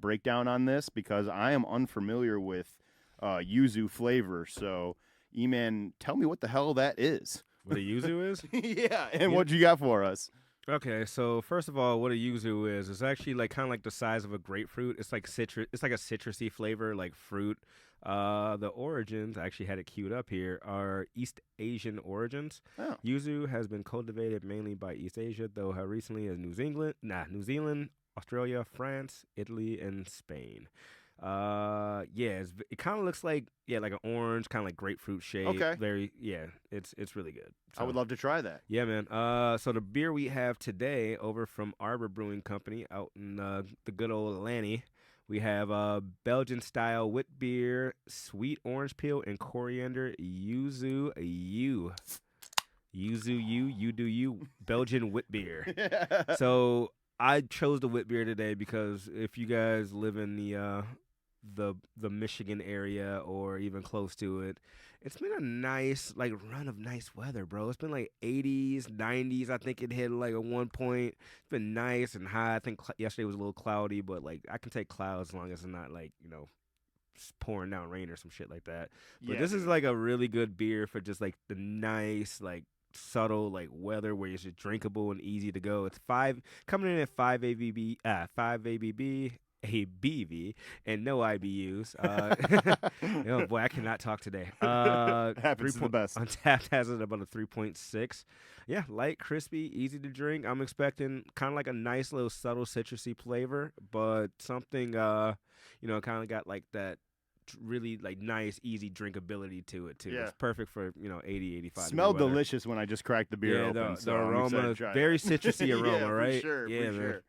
breakdown on this because I am unfamiliar with yuzu flavor. So, E-Man, tell me what the hell that is. What a yuzu is? Yeah, and what you got for us? Okay, so first of all, what a yuzu is, it's actually like kind of like the size of a grapefruit. It's like citrus. It's like a citrusy flavor, like fruit. The origins, I actually had it queued up here, are East Asian origins. Oh. Yuzu has been cultivated mainly by East Asia, though how recently as New Zealand, Australia, France, Italy, and Spain. It kind of looks like like an orange, kind of like grapefruit shape. Okay. It's really good. I would love to try that. Yeah, man. So the beer we have today over from Arbor Brewing Company out in the good old Atlanta, we have Belgian style wit beer, sweet orange peel and coriander, yuzu you do you, Belgian wit beer. So I chose the wit beer today because if you guys live in the Michigan area or even close to it, it's been a nice run of nice weather, bro. It's been like 80s, 90s. I think it hit like at one point. It's been nice and high. I think yesterday was a little cloudy, but like I can take clouds as long as it's not like pouring down rain or some shit like that. But this is like a really good beer for just like the nice subtle weather where it's just drinkable and easy to go. It's coming in at 5 ABV, 5 ABV, and no IBUs. Oh boy, I cannot talk today. Happens to the best. Untapped has it about a 3.6. Yeah, light, crispy, easy to drink. I'm expecting kind of like a nice little subtle citrusy flavor, but something kind of got like that really nice, easy drinkability to it too. Yeah. It's perfect for 80, 85. Smelled delicious when I just cracked the beer open. The aroma, very citrusy aroma, yeah, right? For man. sure.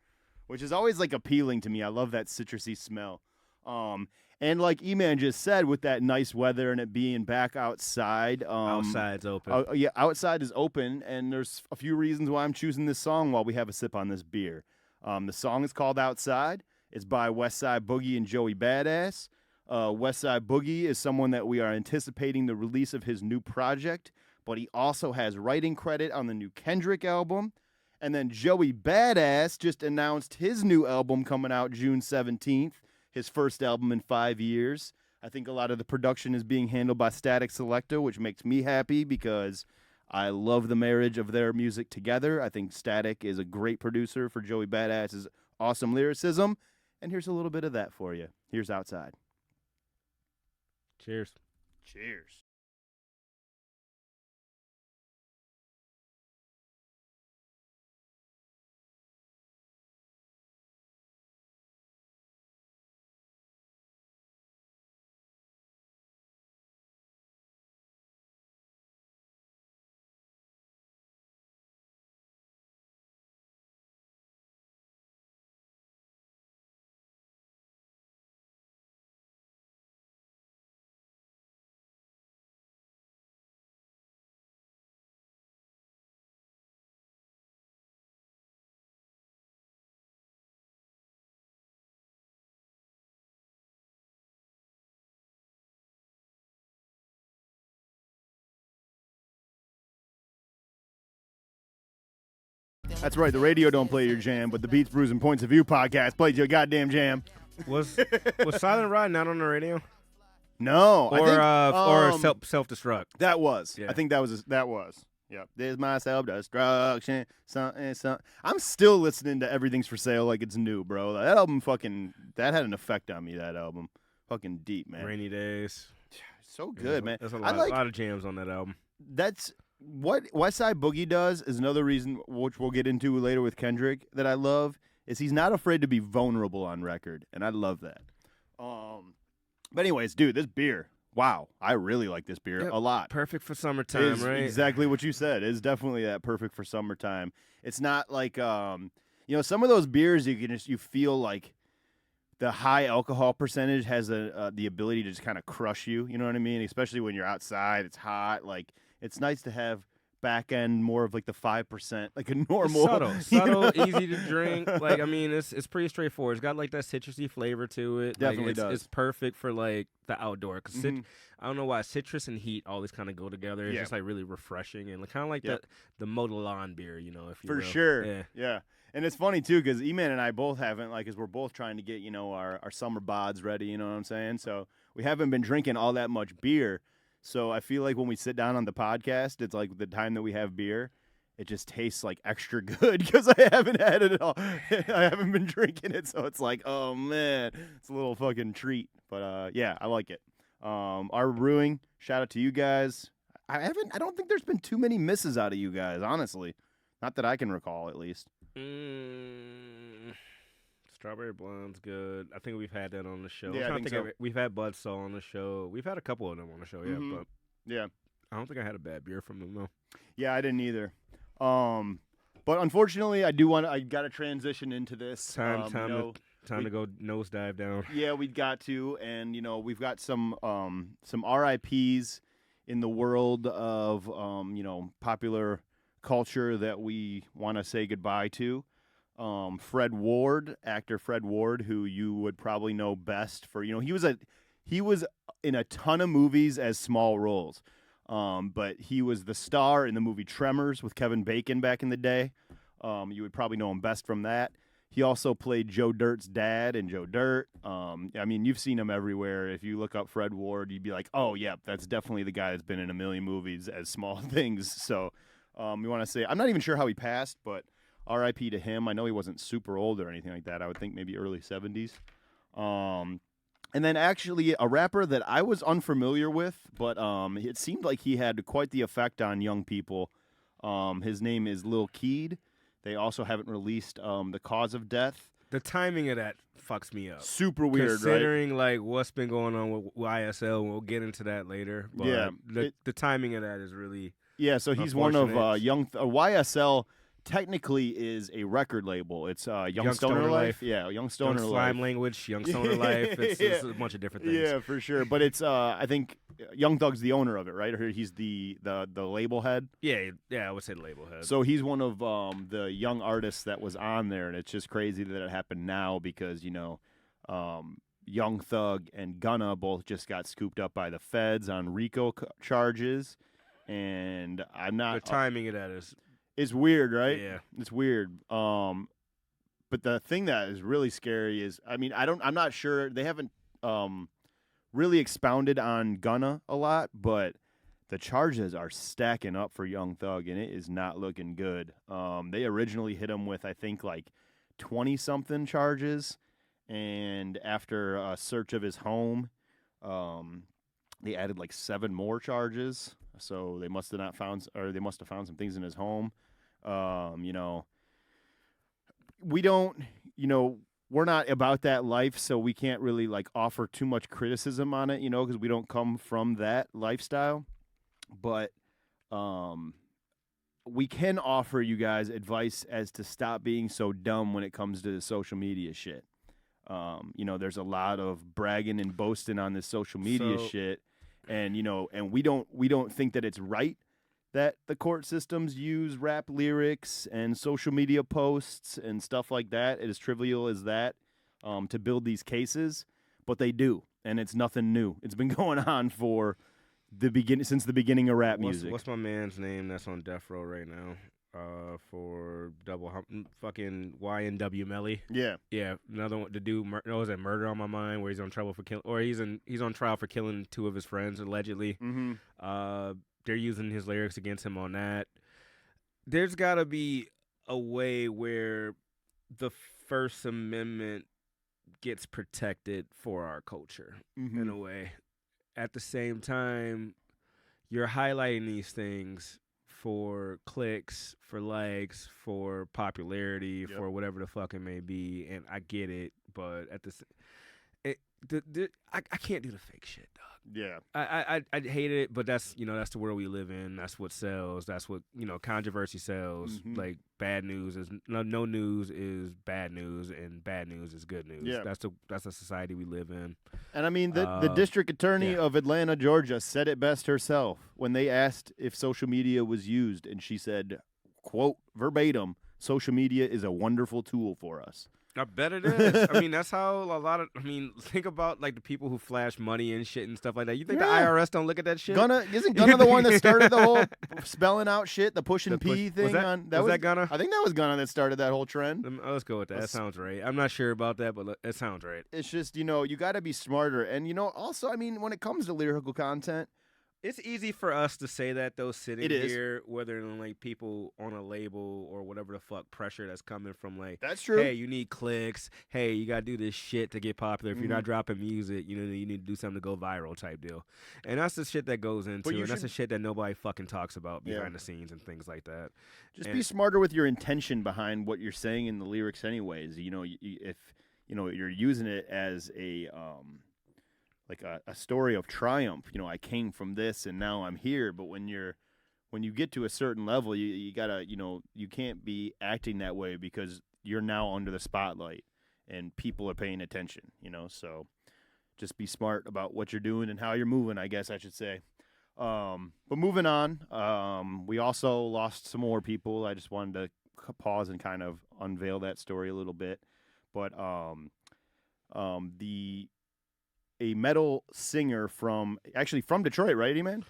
Which is always appealing to me. I love that citrusy smell. And like E-Man just said, with that nice weather and it being back outside. Outside's open. Outside is open, and there's a few reasons why I'm choosing this song while we have a sip on this beer. The song is called Outside. It's by Westside Boogie and Joey Badass. Westside Boogie is someone that we are anticipating the release of his new project, but he also has writing credit on the new Kendrick album. And then Joey Badass just announced his new album coming out June 17th, his first album in 5 years. I think a lot of the production is being handled by Static Selector, which makes me happy because I love the marriage of their music together. I think Static is a great producer for Joey Badass's awesome lyricism. And here's a little bit of that for you. Here's Outside. Cheers. Cheers. That's right. The radio don't play your jam, but the Beats, Brews, and Points of View podcast plays your goddamn jam. Was Silent Ride not on the radio? No, or self destruct. That was. Yeah. I think that was. Yep. There's my self destruction. Something. I'm still listening to Everything's for Sale like it's new, bro. That album that had an effect on me. That album, fucking deep, man. Rainy Days. So good, man. There's a lot of jams on that album. That's what Westside Boogie does. Is another reason, which we'll get into later with Kendrick, that I love. Is he's not afraid to be vulnerable on record, and I love that. But anyways, dude, this beer, wow, I really like this beer a lot. Perfect for summertime, right? Exactly what you said. It's definitely that perfect for summertime. It's not like some of those beers you feel like the high alcohol percentage has the ability to just kind of crush you. You know what I mean? Especially when you're outside, it's hot. Like it's nice to have back end more of like the 5%, like a normal subtle, easy to drink. Like I mean, it's pretty straightforward. It's got like that citrusy flavor to it. Definitely does. It's perfect for like the outdoor. Cause I don't know why citrus and heat always kind of go together. It's just like really refreshing and kind of like the Modelon beer, if you will. For sure. Yeah. And it's funny too, because E-Man and I both haven't, like, because we're both trying to get, our summer bods ready. You know what I'm saying? So we haven't been drinking all that much beer. So I feel like when we sit down on the podcast, it's like the time that we have beer, it just tastes like extra good because I haven't had it at all. I haven't been drinking it, so it's like, oh man, it's a little fucking treat. But yeah, I like it. Arbor Brewing, shout out to you guys. I don't think there's been too many misses out of you guys, honestly. Not that I can recall, at least. Strawberry Blonde's good. I think we've had that on the show. Yeah, I think so. We've had Buzzsaw on the show. We've had a couple of them on the show, but yeah, I don't think I had a bad beer from them though. Yeah, I didn't either. But unfortunately, I got to transition into this. Time to go nosedive down. Yeah, we got to, and we've got some RIPs in the world of popular culture that we want to say goodbye to. Fred Ward, actor Fred Ward, who you would probably know best for, he was in a ton of movies as small roles. But he was the star in the movie Tremors with Kevin Bacon back in the day. You would probably know him best from that. He also played Joe Dirt's dad in Joe Dirt. I mean, you've seen him everywhere. If you look up Fred Ward, you'd be like, oh, yeah, that's definitely the guy that's been in a million movies as small things. So we want to say, I'm not even sure how he passed, but R.I.P. to him. I know he wasn't super old or anything like that. I would think maybe early 70s. And then actually a rapper that I was unfamiliar with, but it seemed like he had quite the effect on young people. His name is Lil Keed. They also haven't released the cause of death. The timing of that fucks me up. Super weird, considering like what's been going on with YSL. We'll get into that later. But yeah, the timing of that is really so he's one of YSL. Technically is a record label. It's Young Stoner Life. Yeah, Young Stoner Life. Slime Language, Young Stoner Life. It's a bunch of different things. Yeah, for sure. But it's I think Young Thug's the owner of it, right? Or he's the label head. Yeah, I would say the label head. So he's one of the young artists that was on there, and it's just crazy that it happened now because Young Thug and Gunna both just got scooped up by the feds on RICO charges, and I'm not. The timing of that is. It's weird, right? Yeah. It's weird. But the thing that is really scary is, I'm not sure. They haven't really expounded on Gunna a lot, but the charges are stacking up for Young Thug, and it is not looking good. They originally hit him with, I think, like 20-something charges, and after a search of his home, they added like 7 more charges. So they must have found some things in his home. We don't, we're not about that life, so we can't really like offer too much criticism on it, because we don't come from that lifestyle. But we can offer you guys advice as to stop being so dumb when it comes to the social media shit. There's a lot of bragging and boasting on this social media shit. And and we don't think that it's right that the court systems use rap lyrics and social media posts and stuff like that, as trivial as that, to build these cases, but they do, and it's nothing new. It's been going on since the beginning of rap music. What's my man's name that's on death row right now? For double fucking YNW Melly. Yeah. Another one to do. Was that Murder on My Mind, where he's on trial for killing, or he's on trial for killing 2 of his friends allegedly. Mm-hmm. They're using his lyrics against him on that. There's got to be a way where the First Amendment gets protected for our culture in a way. At the same time, you're highlighting these things for clicks, for likes, for popularity, for whatever the fuck it may be, and I get it, but at I can't do the fake shit, dog. Yeah, I hate it, but that's that's the world we live in. That's what sells. That's what controversy sells. Mm-hmm. Like bad news is no news is bad news, and bad news is good news. Yeah. That's the society we live in. And I mean, the district attorney of Atlanta, Georgia, said it best herself when they asked if social media was used, and she said, quote, verbatim, "Social media is a wonderful tool for us." I bet it is. I mean, that's how a lot of. I mean, think about like the people who flash money and shit and stuff like that. You think the IRS don't look at that shit? Isn't Gunna the one that started the whole spelling out shit, the push and P thing? Was that Gunna? I think that was Gunna that started that whole trend. Let's go with that. That sounds right. I'm not sure about that, but it sounds right. It's just, you got to be smarter. And, also, I mean, when it comes to lyrical content, it's easy for us to say that, though, sitting is. here, whether like people on a label or whatever the fuck pressure that's coming from, like, that's true. Hey, you need clicks. Hey, you gotta do this shit to get popular. If you're not dropping music, you need to do something to go viral type deal. And that's the shit that goes into, and that's the shit that nobody fucking talks about behind the scenes and things like that. Just be smarter with your intention behind what you're saying in the lyrics, anyways. If you're using it as a like a story of triumph. I came from this and now I'm here. But when you get to a certain level, you gotta, you can't be acting that way because you're now under the spotlight and people are paying attention, so just be smart about what you're doing and how you're moving, I guess I should say. But moving on, we also lost some more people. I just wanted to pause and kind of unveil that story a little bit. But a metal singer from Detroit, right, E-Man?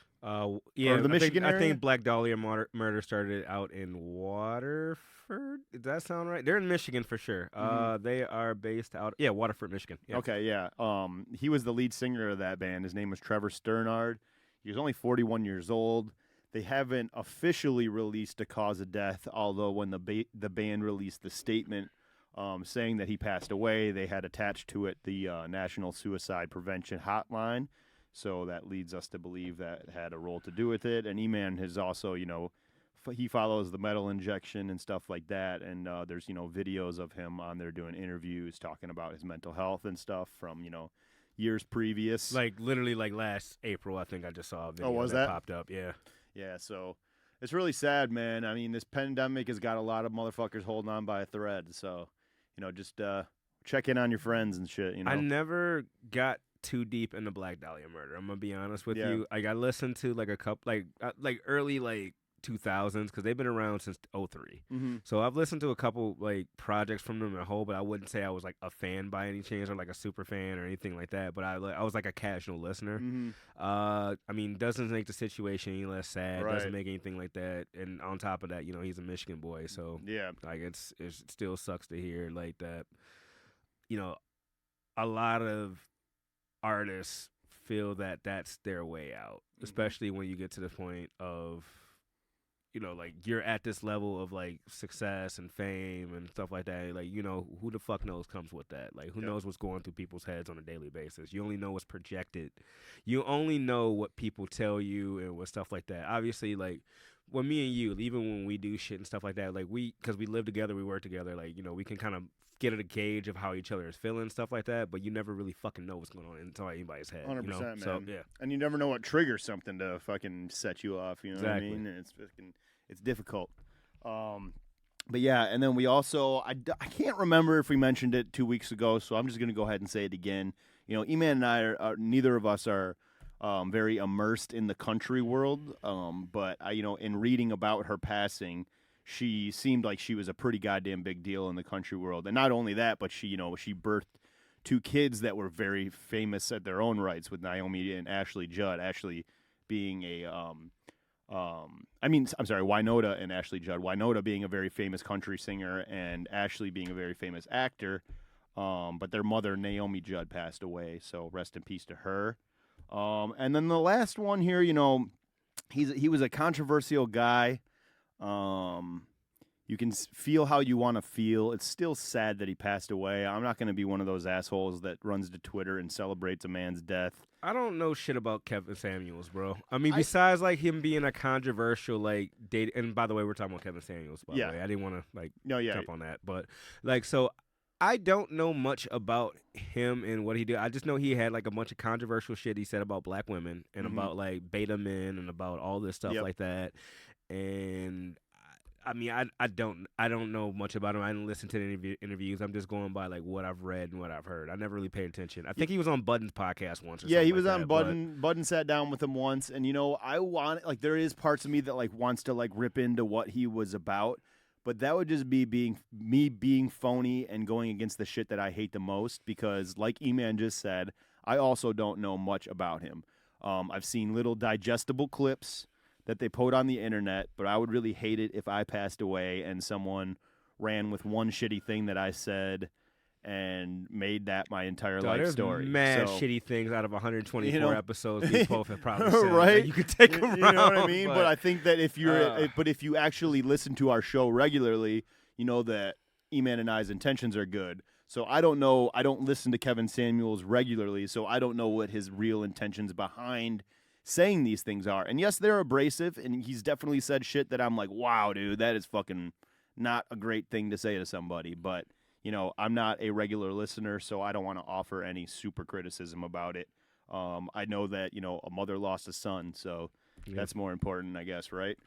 Yeah, or the Michigan area? I think Black Dahlia murder started out in Waterford. Does that sound right? They're in Michigan for sure. They are based out, Waterford, Michigan. Yeah. Okay, yeah. He was the lead singer of that band. His name was Trevor Strnad. He was only 41 years old. They haven't officially released a cause of death, although when the band released the statement saying that he passed away, they had attached to it the National Suicide Prevention Hotline. So that leads us to believe that it had a role to do with it. And E-Man has also, he follows the metal injection and stuff like that. And there's, videos of him on there doing interviews talking about his mental health and stuff from, years previous. Like literally like last April, I think I just saw a video that popped up. Yeah. Yeah, so it's really sad, man. I mean, this pandemic has got a lot of motherfuckers holding on by a thread. So, just check in on your friends and shit, I never got too deep into Black Dahlia murder. I'm gonna be honest with you. Like I listened to like a couple like early like 2000s because they've been around since 03. So I've listened to a couple like projects from them in a whole, but I wouldn't say I was like a fan by any chance or like a super fan or anything like that. But I was like a casual listener. I mean, doesn't make the situation any less sad. Right. Doesn't make anything like that. And on top of that, he's a Michigan boy, so yeah, like it still sucks to hear like that. A lot of artists feel that that's their way out, especially when you get to the point of, like you're at this level of like success and fame and stuff like that. Like, who the fuck knows comes with that? Like, who knows what's going through people's heads on a daily basis? You only know what's projected. You only know what people tell you and what stuff like that. Obviously, like, well, me and you, even when we do shit and stuff like that, like because we live together, we work together, like, we can kind of get at a gauge of how each other is feeling and stuff like that, but you never really fucking know what's going on inside anybody's head. 100%, man. So, yeah. And you never know what triggers something to fucking set you off, what I mean? And it's difficult. But yeah, and then we also, I can't remember if we mentioned it 2 weeks ago, so I'm just going to go ahead and say it again. E-Man and I are neither of us are very immersed in the country world, but in reading about her passing, she seemed like she was a pretty goddamn big deal in the country world. And not only that, but she birthed two kids that were very famous at their own rights with Naomi and Ashley Judd. Ashley being Wynota and Ashley Judd. Wynota being a very famous country singer and Ashley being a very famous actor. But their mother, Naomi Judd, passed away. So rest in peace to her. And then the last one here, he was a controversial guy. You can feel how you want to feel. It's still sad that he passed away. I'm not going to be one of those assholes that runs to Twitter and celebrates a man's death. I don't know shit about Kevin Samuels, bro. I mean, besides like him being a controversial like date. And by the way, we're talking about Kevin Samuels. By the way, I didn't want to jump on that, but like so. I don't know much about him and what he did. I just know he had like a bunch of controversial shit he said about black women and about like beta men and about all this stuff like that. And I mean, I don't know much about him. I didn't listen to the interviews. I'm just going by like what I've read and what I've heard. I never really paid attention. I think he was on Budden's podcast once. Or he was like on that, Budden. Budden sat down with him once, and I want there is parts of me that like wants to like rip into what he was about. But that would just be me being phony and going against the shit that I hate the most because, like E-Man just said, I also don't know much about him. I've seen little digestible clips that they put on the internet, but I would really hate it if I passed away and someone ran with one shitty thing that I said and made that my entire life story. There's mad So, shitty things out of 124 you know, episodes we both have probably said. right? You could take them You know what I mean? But I think that if you actually listen to our show regularly, you know that E-Man and I's intentions are good. So I don't know. I don't listen to Kevin Samuels regularly, so I don't know what his real intentions behind saying these things are. And yes, they're abrasive, and he's definitely said shit that I'm like, wow, dude, that is fucking not a great thing to say to somebody. But you know, I'm not a regular listener, so I don't want to offer any super criticism about it. I know that, you know, a mother lost a son, so that's more important, I guess, right?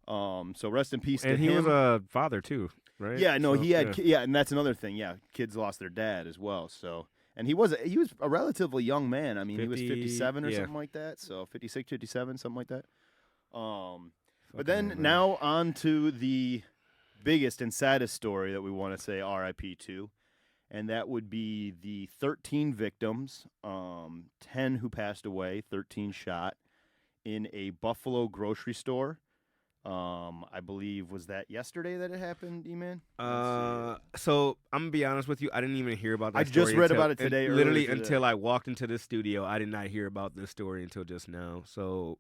So rest in peace to him. And he was a father, too, right? Yeah, no, so, he had, and that's another thing. Yeah, kids lost their dad as well, so. And he was a relatively young man. I mean, 50, he was 57 or something like that, so 56, 57, something like that. But then now on to the biggest and saddest story that we want to say RIP to, and that would be the 13 victims, 10 who passed away, 13 shot in a Buffalo grocery store. I believe, was that yesterday that it happened, E-Man? So I'm gonna be honest with you, I didn't even hear about that I story just read about it today. Literally until I walked into this studio, I did not hear about this story until just now. So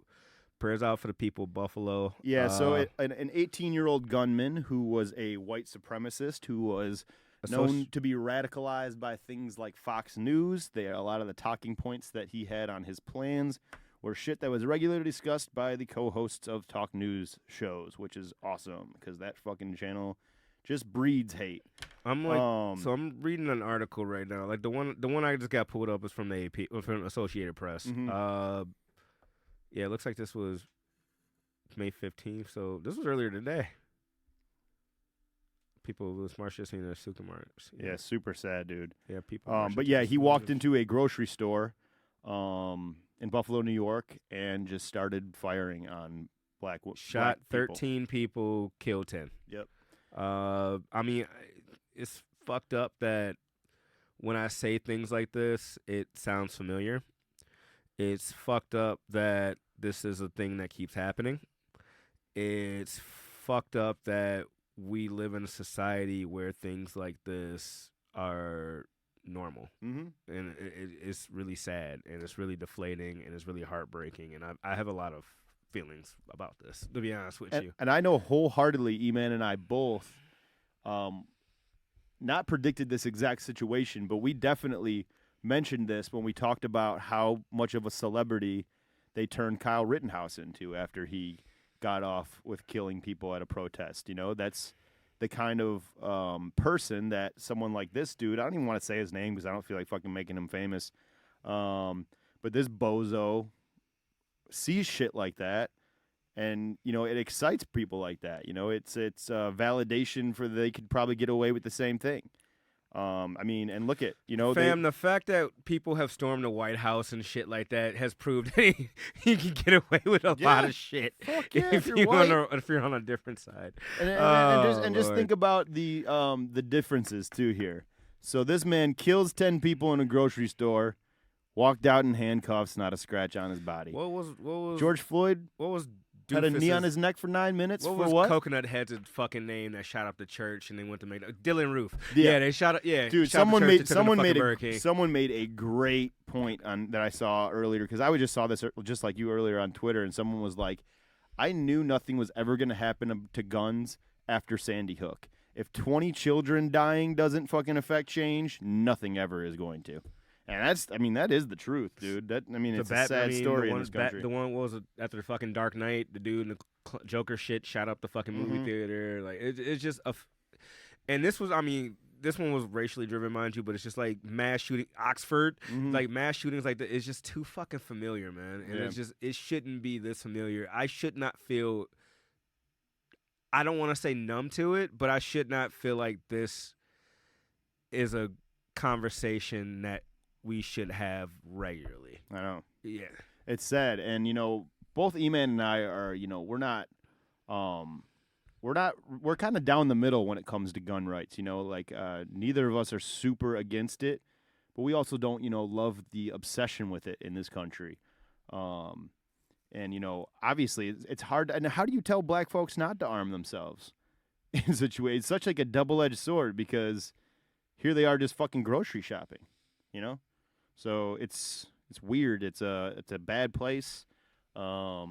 prayers out for the people of Buffalo. Yeah, so an 18-year-old gunman who was a white supremacist who was known to be radicalized by things like Fox News. A lot of the talking points that he had on his plans were shit that was regularly discussed by the co-hosts of talk news shows, which is awesome because that fucking channel just breeds hate. I'm like, so I'm reading an article right now. Like the one I just got pulled up is from the AP, from Associated Press. Mm-hmm. Yeah, it looks like this was May 15th, so this was earlier today. People was marching in their supermarkets. Yeah, super sad, dude. Yeah, people. But yeah, he walked into a grocery store, in Buffalo, New York, and just started firing on black Shot black 13 people, killed 10. Yep. I mean, it's fucked up that when I say things like this, it sounds familiar. It's fucked up that this is a thing that keeps happening. It's fucked up that we live in a society where things like this are normal. Mm-hmm. And it's really sad, and it's really deflating, and it's really heartbreaking, and I have a lot of feelings about this, to be honest with you. And I know wholeheartedly, E-Man and I both not predicted this exact situation, but we definitely mentioned this when we talked about how much of a celebrity they turned Kyle Rittenhouse into after he got off with killing people at a protest. You know, that's the kind of person that someone like this dude, I don't even want to say his name because I don't feel like fucking making him famous, but this bozo sees shit like that, and, you know, it excites people like that. You know, it's validation for they could probably get away with the same thing. I mean, and look at, you know, the fact that people have stormed the White House and shit like that has proved that he can get away with a lot of shit. Fuck yeah, if you're on a different side. And just think about the differences too here. So this man kills 10 people in a grocery store, walked out in handcuffs, not a scratch on his body. What was George Floyd? What was had a knee on his neck for 9 minutes. What for was what? Coconut Head's fucking name that shot up the church and they went to make Dylan Roof. Yeah, they shot up. Yeah, dude. shot Someone someone made a great point on that I saw earlier because I just saw this just like you earlier on Twitter, and someone was like, "I knew nothing was ever going to happen to guns after Sandy Hook. If 20 children dying doesn't fucking affect change, nothing ever is going to." And that is the truth, dude. It's a sad story in this country. The one was after the fucking Dark Knight, the dude in the Joker shit shot up the fucking movie theater. Like it's just and this was, this one was racially driven, mind you, but it's just like mass shooting, Oxford, like mass shootings like that. It's just too fucking familiar, man. And it shouldn't be this familiar. I should not feel. I don't want to say numb to it, but I should not feel like this is a conversation that we should have regularly. I know. Yeah. It's sad. And, you know, both E-Man and I are, you know, we're not we're kind of down the middle when it comes to gun rights. Like neither of us are super against it, but we also don't love the obsession with it in this country. And obviously it's hard. And how do you tell black folks not to arm themselves in such a way? It's such like a double-edged sword because here they are just fucking grocery shopping, So it's weird. It's a bad place, but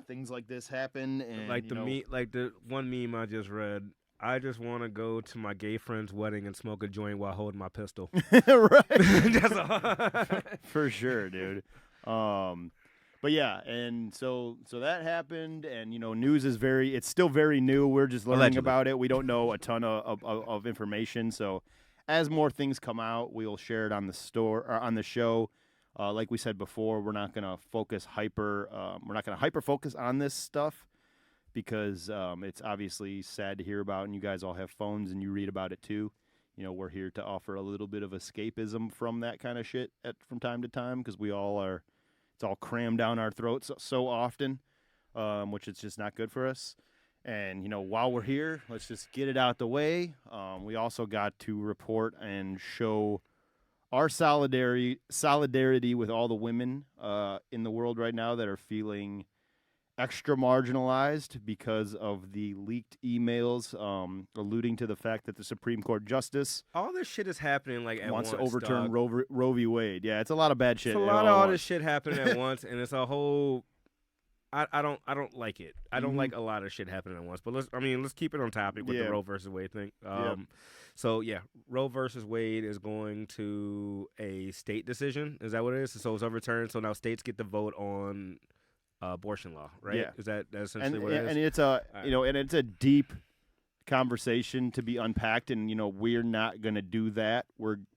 things like this happen, and like the one meme I just read. I just want to go to my gay friend's wedding and smoke a joint while holding my pistol. Right? That's all. For sure, dude. But yeah, and so that happened, and news is it's still very new. We're just learning Allegedly. about it. We don't know a ton of information. So as more things come out, we'll share it on the show. Like we said before, we're not gonna hyper focus on this stuff because it's obviously sad to hear about, and you guys all have phones and you read about it too. We're here to offer a little bit of escapism from that kind of shit from time to time because it's all crammed down our throats so often, which is just not good for us. And, while we're here, let's just get it out the way. We also got to report and show our solidarity with all the women in the world right now that are feeling extra marginalized because of the leaked emails alluding to the fact that the Supreme Court justice All this shit is happening like at wants once, to overturn dog. Roe v. Wade. Yeah, it's a lot of bad shit. It's a lot of all this shit happening at once, and it's a whole. I don't like it. I don't like a lot of shit happening at once. But let's keep it on topic with the Roe versus Wade thing. So yeah, Roe versus Wade is going to a state decision. Is that what it is? So it's overturned. So now states get to vote on abortion law, right? Yeah. Is that essentially what it is? And it's and it's a deep conversation to be unpacked, and we're not going to do that.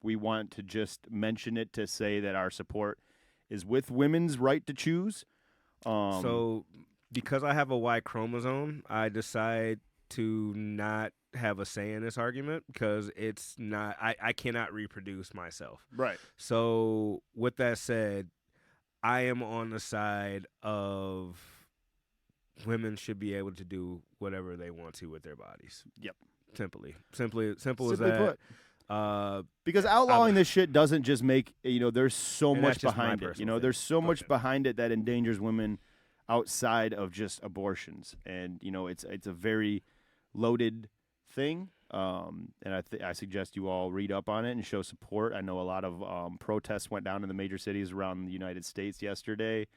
We want to just mention it to say that our support is with women's right to choose. So because I have a Y chromosome, I decide to not have a say in this argument because it's not. I cannot reproduce myself. Right. So with that said, I am on the side of women should be able to do whatever they want to with their bodies. Yep. Simple as Simply that. Put. Because outlawing this shit doesn't just make there's so And much that's just my behind it. personal thing. There's so much Okay. behind it that endangers women outside of just abortions, and it's a very loaded thing. And I suggest you all read up on it and show support. I know a lot of protests went down in the major cities around the United States yesterday.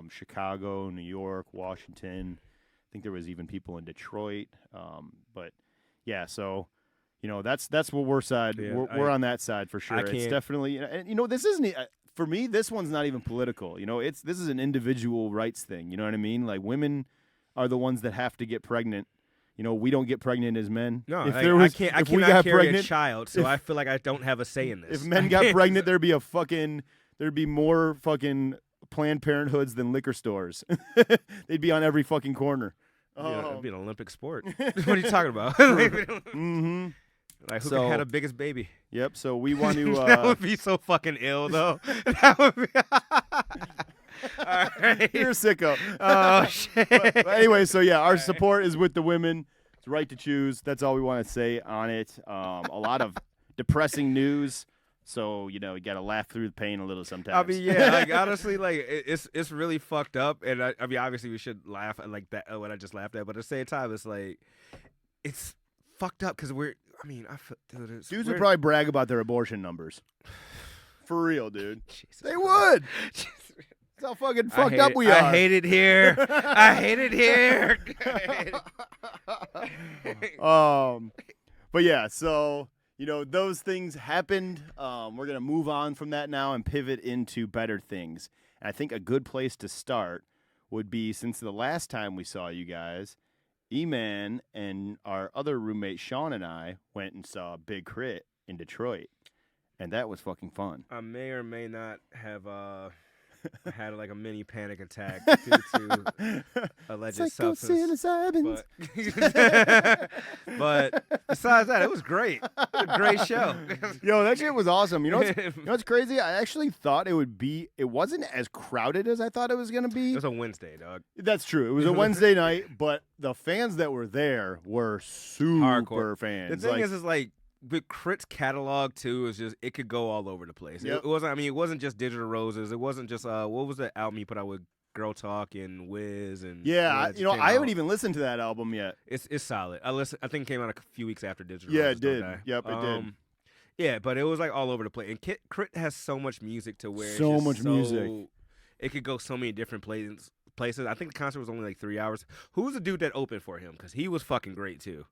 Chicago, New York, Washington. I think there was even people in Detroit. But yeah, so that's what we're side. Yeah, we're on that side for sure. I It's can't- definitely and this isn't for me. This one's not even political. This is an individual rights thing. You know what I mean? Like women are the ones that have to get pregnant. We don't get pregnant as men. No, if I we cannot got carry pregnant, a child, so I feel like I don't have a say in this. if men got pregnant, there'd be more fucking Planned Parenthoods than liquor stores. They'd be on every fucking corner. It'd be an Olympic sport. What are you talking about? Mm-hmm. Like who So- had the biggest baby? Yep. So we want to. That would be so fucking ill, though. That would be. All right. You're a sicko. Oh shit. But anyway, so yeah, our support is with the women. It's right to choose. That's all we want to say on it. A lot of depressing news. So you got to laugh through the pain a little sometimes. I mean, yeah, like honestly, like it's really fucked up, and I mean, obviously we should laugh at like that what I just laughed at, but at the same time, it's like it's fucked up because I feel, dude, Dudes would probably brag about their abortion numbers. For real, dude. Jesus They Christ. would. That's how fucking fucked hate up it. we are. I hate it here. I hate it here. But yeah, so those things happened. We're gonna move on from that now and pivot into better things. And I think a good place to start would be, since the last time we saw you guys, E-Man and our other roommate Sean and I went and saw Big Crit in Detroit, and that was fucking fun. I may or may not have had like a mini panic attack due to alleged substance. But besides that, it was great. It was a great show. Yo, that shit was awesome. You know what's crazy? I actually thought it wasn't as crowded as I thought it was going to be. It was a Wednesday, dog. That's true. It was a Wednesday night, but the fans that were there were super Hardcore fans. The thing is like, with Crit's catalog too, is just it could go all over the place. Yep. It wasn't. I mean, it wasn't just Digital Roses. It wasn't just what was the album he put out with Girl Talk and Wiz and I haven't even listened to that album yet. It's solid. I think it came out a few weeks after Digital. Yeah, Roses it did. Die. Yep, it did. Yeah, but it was like all over the place. And Crit has so much music to where music. It could go so many different places. I think the concert was only like 3 hours. Who was the dude that opened for him? Because he was fucking great too.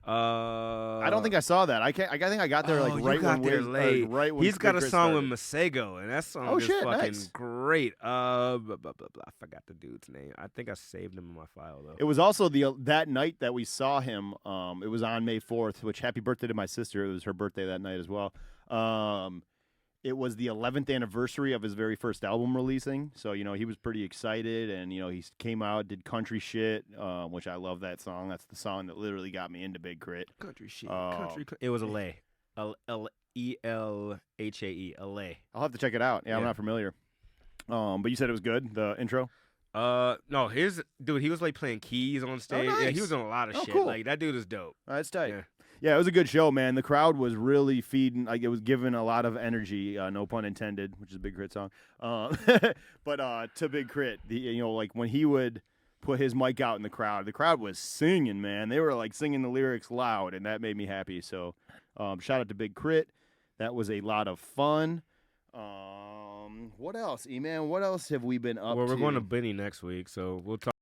I don't think I saw that. I think I got there right when there late. Right when he's got a song started. with Masego, and that song is fucking nice. great. I forgot the dude's name. I think I saved him in my file though. It was also that night that we saw him. It was on May 4th, which happy birthday to my sister. It was her birthday that night as well. It was the 11th anniversary of his very first album releasing. So, he was pretty excited, and, he came out, did Country Shit, which I love that song. That's the song that literally got me into Big Crit. Country Shit. It was L-E-L-H-A-E, L-A. I'll have to check it out. Yeah, I'm not familiar. But you said it was good, the intro? No, he was like playing keys on stage. Nice. Yeah, he was doing a lot of shit. Cool. Like, that dude is dope. That's tight. Yeah. Yeah, it was a good show, man. The crowd was really feeding, like it was giving a lot of energy, no pun intended, which is a Big Crit song. But to Big Crit, like when he would put his mic out in the crowd was singing, man. They were like singing the lyrics loud, and that made me happy. So shout out to Big Crit. That was a lot of fun. What else, E-Man? What else have we been up to? Well, we're going to Benny next week, so we'll talk.